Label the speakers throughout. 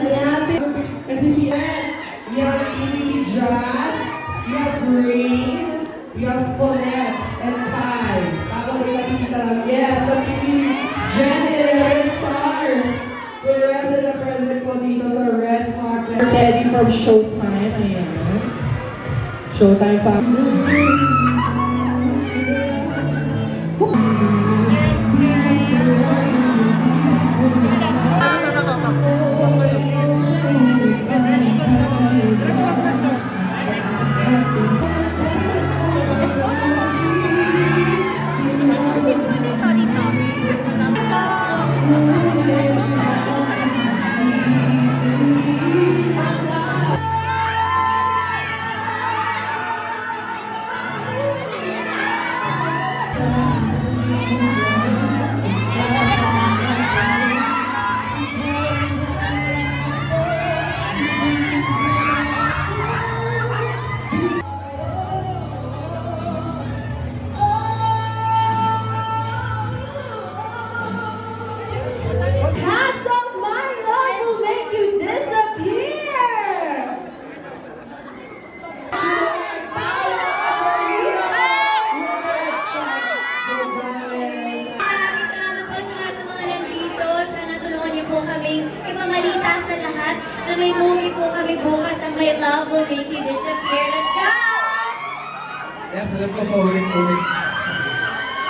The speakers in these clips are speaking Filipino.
Speaker 1: Malapit. Kasi si we have Emily Jazz, we have Rain, we have Paulette, and Kai. Ako may nakikita lang. Yes, napili Jen 11 stars. We're the president po dito sa red carpet. Ready from Showtime. Ayan. Showtime family.
Speaker 2: Ipamalita sa lahat na may movie po kami bukas ang My Love Will Make You Disappear. Let's go!
Speaker 3: Yes, alam ko paulit-ulit.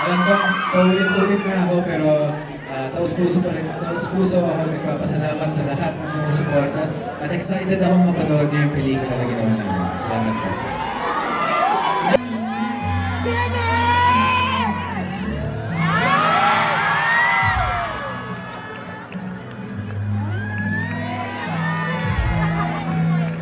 Speaker 3: Alam ko paulit-ulit na ako pero taus-puso pa rin. Taus-puso ako nagpapasalamat sa lahat ng sumusuporta at excited ako mapanood niyo yung pelikula na ginawa namin. Salamat po.